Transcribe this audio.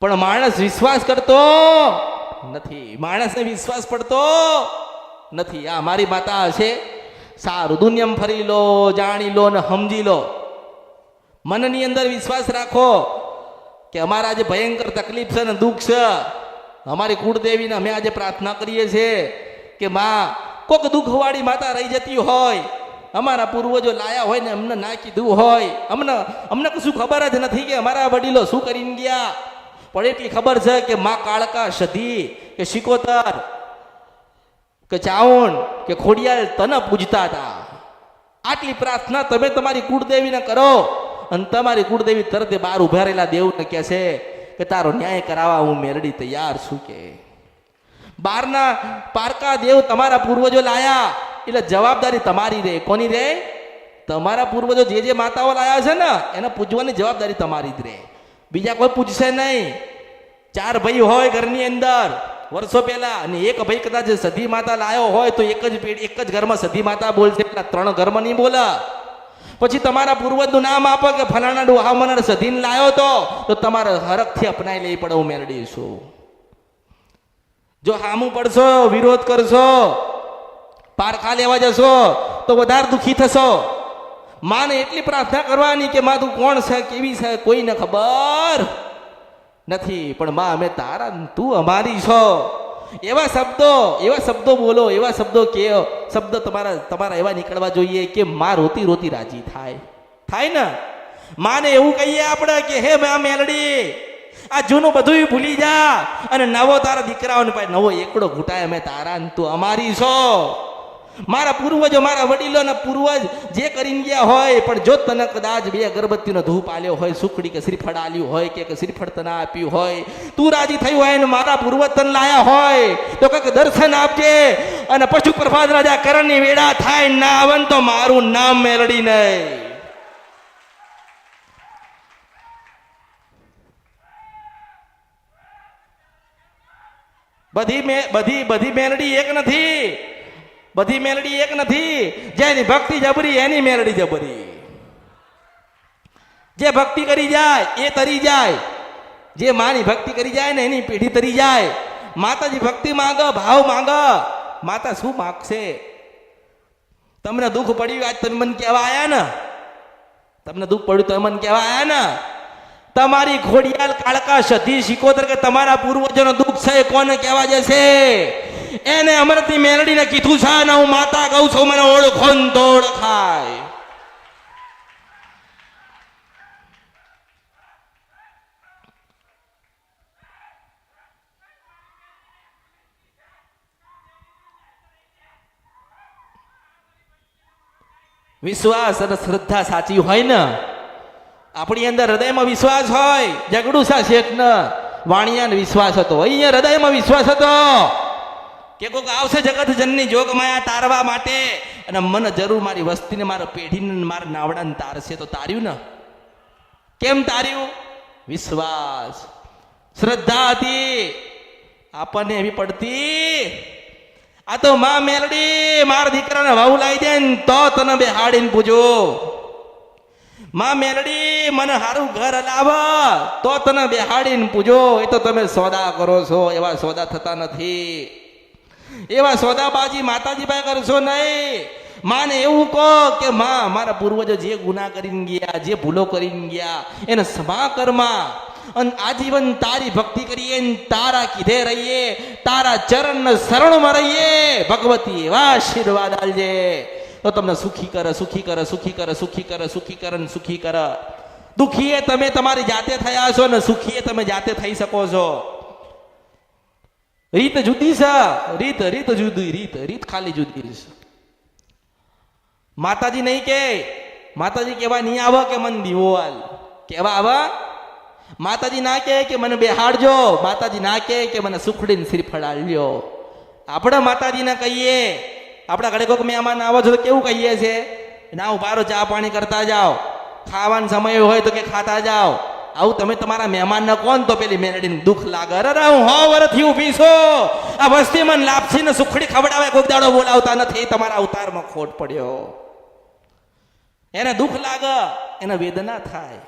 પણ માણસ વિશ્વાસ કરતો નથી, માણસને વિશ્વાસ પડતો નથી. આ મારી માતા હશે, સારું દુનિયામાં ફરી લો, જાણી લો ને સમજી લો. મનની અંદર વિશ્વાસ રાખો કે અમારા જે ભયંકર તકલીફ છે ને દુઃખ છે, અમારી કુળદેવીને અમે આજે પ્રાર્થના કરીએ છીએ કે માં કોક દુઃખવાળી માતા રહી જતી હોય, અમારા પૂર્વજો લાયા હોય ને અમને ના કીધું હોય, અમને કશું ખબર જ નથી કે અમારા વડીલો શું કરીને ગયા, પણ એટલી ખબર છે કે માં કાળકા, સધી કે શિકોતર કે ચાવણ કે ખોડિયાલ તને પૂજતા હતા. આટલી પ્રાર્થના તમે તમારી કુળદેવીને કરો અને તમારી કુળદેવી તરત બહાર ઉભા રહેલા દેવને કહે છે કે તારો ન્યાય કરાવવા હું મેરડી તૈયાર છું. કે બહારના પારકા દેવ તમારા પૂર્વજો લાયા એટલે જવાબદારી તમારી રહે. કોની રહે? તમારા પૂર્વજો જે માતાઓ લાયા છે ને એને પૂજવાની જવાબદારી તમારી જ રહે, બીજા કોઈ પૂજશે નહીં. 4 ભાઈ હોય ઘરની અંદર વર્ષો પહેલા અને એક ભાઈ કદાચ સધી માતા લાયો હોય તો એક જ ઘરમાં સધી માતા બોલશે, 3 ઘરમાં નહીં બોલે. પછી તમારા પૂર્વજનું નામ આપો કે ફલાણા ડોહામણ સધીને લાયો તો તમારે હરખથી અપનાવી લેવી પડે. હું મેળડી છું. જો હામું પડશો, વિરોધ કરશો, પારખા લેવા જશો તો વધારે દુઃખી થશો. માને એટલી પ્રાર્થના કરવાની કે માં તું કોણ છે, કેવી છે, કોઈને ખબર નથી, પણ માં અમે તારા, તું અમારી છો. એવા શબ્દો બોલો, એવા શબ્દો કે શબ્દ તમારા એવા નીકળવા જોઈએ કે માં રોતી રોતી રાજી થાય ને. માને એવું કહીએ આપણે કે હે માં મેલડી, આ જૂનું બધું ભૂલી જા અને નવો તારા દીકરાઓને પાસે નવો એકડો ઘૂંટાય, અમે તારા, તું અમારી છો. મારા પૂર્વજો, મારા વડીલોના પૂર્વજ જે કરીને ગયા હોય, પણ જો તને કદાચ 2 અગરબત્તીનો ધૂપ આલ્યો હોય, સુખડી કે શ્રીફળ આલ્યું હોય કે શ્રીફળ તને આપ્યું હોય, તું રાજી થયું હોય ને મારા પૂર્વજ તને લાયા હોય તો કંઈક દર્શન આપજે. અને પશુ પ્રભાત રાજા કરણની વેળા થાય ના આવન તો મારું નામ મેલડી નહીં. બધી મેલડી એક નથી, બધી મેલડી એક નથી. જેની ભક્તિ જબરી એની મેલડી જબરી. જે ભક્તિ કરી જાય એ તરી જાય, જે માની ભક્તિ કરી જાય ને એની પેઢી તરી જાય. માતાજી ભક્તિ માંગ, ભાવ માંગ. માતા શું માગશે? તમને દુઃખ પડ્યું આજ તમે મને કહેવા આયા ને, તમને દુઃખ પડ્યું તમે મને કહેવા આયા ને. તમારી ખોડિયાલ, કાળકા, સધી, શિકોતર કે તમારા પૂર્વજોનો દુઃખ છે કોને કહેવા જશે? એને અમરતની મેલડીને કીધું છે ને હું માતા કહું છું, મને ઓળખો ને તો ઓળખાય. વિશ્વાસ અને શ્રદ્ધા સાચી હોય ને, આપણી અંદર હૃદયમાં વિશ્વાસ હોય. જગડુસા શેઠને વાણિયાને વિશ્વાસ હતો, અહીંયા હૃદયમાં વિશ્વાસ હતો કે કોઈક આવશે જગત જનની જોગ માયા તારવા માટે અને મને જરૂર મારી વસ્તીને, મારા પેઢીને, મારા નાવડાને તારશે. તો તાર્યું ને? કેમ તાર્યું? વિશ્વાસ, શ્રદ્ધા હતી. આપણને એવી પડતી, આ તો માં મેલડી મારા દીકરાને વહુ લાવી દે ને તો તને બેહાડીને પૂજો. માં મેલડી મને સારું ઘર લાવ તો તને બેહાડીને પૂજો. એ તો તમે સોદા કરો છો, એવા સોદા થતા નથી. એવા સોદાબાજી માતાજી પાસે કરશો નહીં. માને એવું કહો કે માં મારા પૂર્વજો જે ગુનાહ કરીને ગયા, જે ભૂલો કરીને ગયા એને ક્ષમા કરમાં અને આજીવન તારી ભક્તિ કરીએ, તારા કીધે રહીએ, તારા ચરણના શરણમાં રહીએ. ભગવતી એવા આશીર્વાદ આલજે તો તમને સુખી કરે, સુખી કરે, સુખી કરે, સુખી કરે, સુખી કરે ને સુખી કરે. દુખીએ તમે તમારી જાતે થયા છો ને સુખીએ તમે જાતે થઈ શકો છો. રીત જુદી છે, રીત જુદી, રીત ખાલી જુદી છે. માતાજી નહીં કે, માતાજી કેવા નહીં આવે કે મને દીવો આલ, કેવા આવે? માતાજી ના કે મને બેહાડજો, માતાજી ના કે મને સુખડીને શ્રીફળ આલજો. આપણે માતાજીને કહીએ, આપણા ઘરે કોઈક મહેમાન આવો છો તો કેવું કહીએ છે? ના ઉભારો, ચા પાણી કરતા જાઓ, ખાવાનો સમય હોય તો કે ખાતા જાઓ. આવું તમે તમારા મહેમાનને કોણ તો પેલી મેલડીને દુઃખ લાગે. અરે હું 100 વર્ષથી ઊભી છું, આ વસ્તી મને લાપસી ને સુખડી ખવડાવે કોઈક દાડો બોલાવતા નથી. તમારા અવતારમાં ખોટ પડ્યો, એને દુઃખ લાગે, એને વેદના થાય.